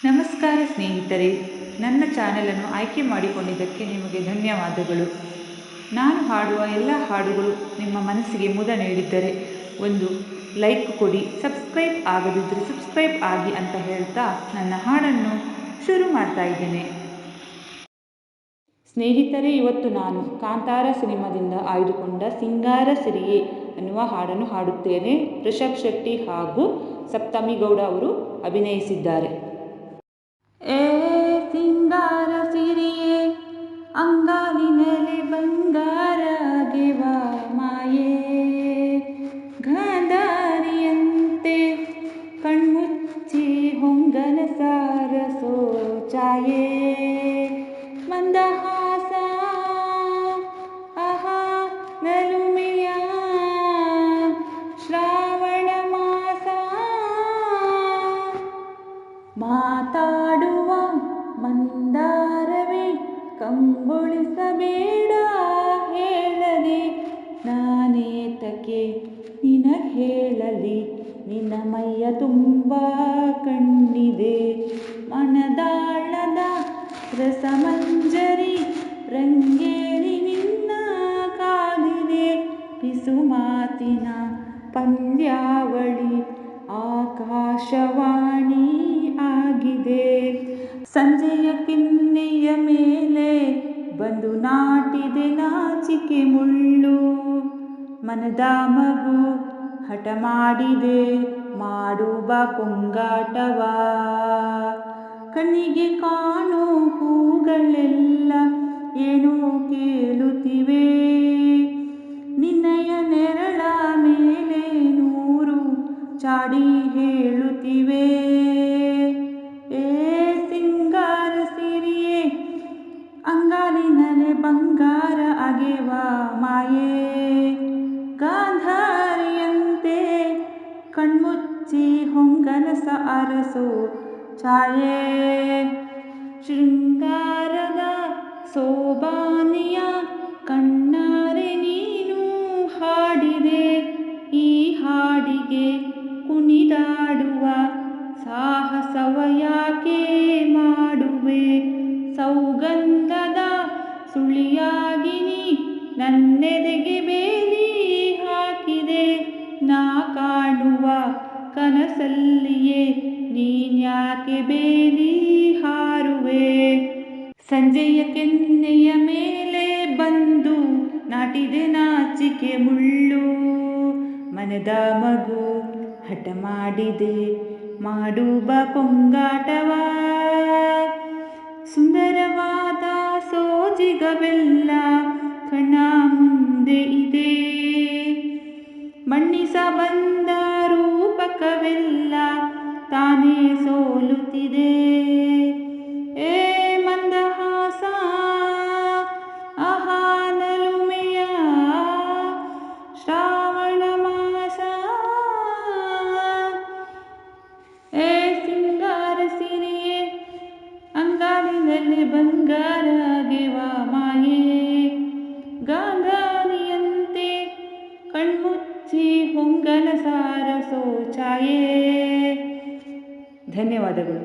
ನಮಸ್ಕಾರ ಸ್ನೇಹಿತರೆ, ನನ್ನ ಚಾನಲನ್ನು ಆಯ್ಕೆ ಮಾಡಿಕೊಂಡಿದ್ದಕ್ಕೆ ನಿಮಗೆ ಧನ್ಯವಾದಗಳು. ನಾನು ಹಾಡುವ ಎಲ್ಲ ಹಾಡುಗಳು ನಿಮ್ಮ ಮನಸ್ಸಿಗೆ ಮುದ ನೀಡಿದ್ದರೆ ಒಂದು ಲೈಕ್ ಕೊಡಿ, ಸಬ್ಸ್ಕ್ರೈಬ್ ಆಗದಿದ್ದರೆ ಸಬ್ಸ್ಕ್ರೈಬ್ ಆಗಿ ಅಂತ ಹೇಳ್ತಾ ನನ್ನ ಹಾಡನ್ನು ಶುರು ಮಾಡ್ತಾ ಇದ್ದೇನೆ. ಸ್ನೇಹಿತರೆ, ಇವತ್ತು ನಾನು ಕಾಂತಾರ ಸಿನಿಮಾದಿಂದ ಆಯ್ದುಕೊಂಡ ಸಿಂಗಾರ ಸಿರಿಯೇ ಅನ್ನುವ ಹಾಡನ್ನು ಹಾಡುತ್ತೇನೆ. ರಿಷಬ್ ಶೆಟ್ಟಿ ಹಾಗೂ ಸಪ್ತಮಿ ಗೌಡ ಅವರು ಅಭಿನಯಿಸಿದ್ದಾರೆ. ಏ ಸಿಂಗಾರ ಸಿರಿಯೇ ಅಂಗಾಲಿನಲೆ ಬಂಗಾರಗೆವ ಮಾಯೇ ಗಾಂಧಾರಿಯಂತೆ ಕಣ್ಮುಚ್ಚಿ ಹೊಂಗನ ಸಾರಸೋ ಛಾಯೆ ಮಂದಹಾಸ ಆಹಾ ನಲುಮೆಯ ಶ್ರಾವಣ ಮಾಸ ಮಾತಾಡುವ ಮಂದಾರವೇ ಕಂಗೊಳಿಸಬೇಡ ಹೇಳದೆ ನಾನೇತಕ್ಕೆ ನಿನ ಹೇಳಲಿ ನಿನ್ನ ಮೈಯ ತುಂಬ ಕಣ್ಣಿದೆ ಮನದಾಳದ ರಸಮಂಜರಿ ರಂಗೇಳಿ ನಿನ್ನ ಕಾದಿದೆ ಪಿಸು ಮಾತಿನ ಪಂದ್ಯಾವಳಿ ಆಕಾಶವಾಣಿ ಆಗಿದೆ ಸಂಜೆಯ ಕಿನ್ನೆಯ ಮೇಲೆ ಬಂದು ನಾಟಿದೆ ನಾಚಿಕೆ ಮುಳ್ಳು ಮನದ ಮಗು ಹಠ ಮಾಡಿದೆ ಮಾಡುವ ಪುಂಗಾಟವ ಕಣ್ಣಿಗೆ ಕಾಣೋ ಹೂಗಳೆಲ್ಲ ಏನೋ ಕೇಳುತ್ತಿವೆ ನಿನ್ನಯ ನೆರಳ ಮೇಲೆ ನೂರು ಚಾಡಿ ಹೇಳುತ್ತಿವೆ. ಏ ಸಿಂಗಾರ ಸಿರಿಯೇ ಅಂಗಾಲಿನಲೆ ಬಂಗಾರ ಅಗೆವ ಮಾಯೇ ಗಾಂಧಾರಿಯಂತೆ ಕಣ್ಮುಚ್ಚಿ ಹೊಂಗನಸ ಅರಸೋ ಛಾಯೆ ಶೃಂಗಾರದ ಸೋಬಾನೆಯ ಕಣ್ಣಾರೆ ನೀನು ಹಾಡಿದೆ ಈ ಹಾಡಿಗೆ ಕುಣಿದಾಡುವ ಸಾಹಸವ ಯಾಕೆ ಮಾಡುವೆ ಸೌಗಂಧದ ಸುಳಿಯಾಗಿ ನೀ ನನ್ನೆದೆಗೆ ಬೇಲಿ ಹಾಕಿದೆ ನಾ ಕಾಣುವ ಕನಸಲ್ಲಿಯೇ ನೀನ್ಯಾಕೆ ಬೇಲಿ ಹಾರುವೆ ಸಂಜೆಯ ಕೆನ್ನೆಯ ಮೇಲೆ ಬಂದು ನಾಟಿದೆ ನಾಚಿಕೆ ಮುಳ್ಳು ಮನದ ಮಗು ಹಠ ಮಾಡಿದೆ ಮಾಡುವ ಪೊಂಗಾಟವ ಸುಂದರವಾದ ಸೋಜಿಗವೆಲ್ಲ ಕಣ್ಣ ಮುಂದೆ ಇದೆ ಮಣ್ಣಿಸ ಬಂದ ರೂಪಕವೆಲ್ಲ ತಾನೇ ಸೋಲುತ್ತಿದೆ. ಏ ಮಂದಹಾಸ ಆಹಾ ನಲುಮೆಯ ಶ್ರಾವಣ ಮಾಸ ಏ ಸಿಂಗಾರ ಸಿರಿಯೇ ಅಂಗಾಲಿನಲ್ಲಿ ಬಂಗಾರ ಅಗೆವ ಮಾಯೇ ಗಾಂಧಾರಿಯಂತೆ ಕಣ್ಮುಚ್ಚಿ ಹೊಂಗನ ಸಾರಸೋ ಛಾಯೆ. ಧನ್ಯವಾದಗಳು.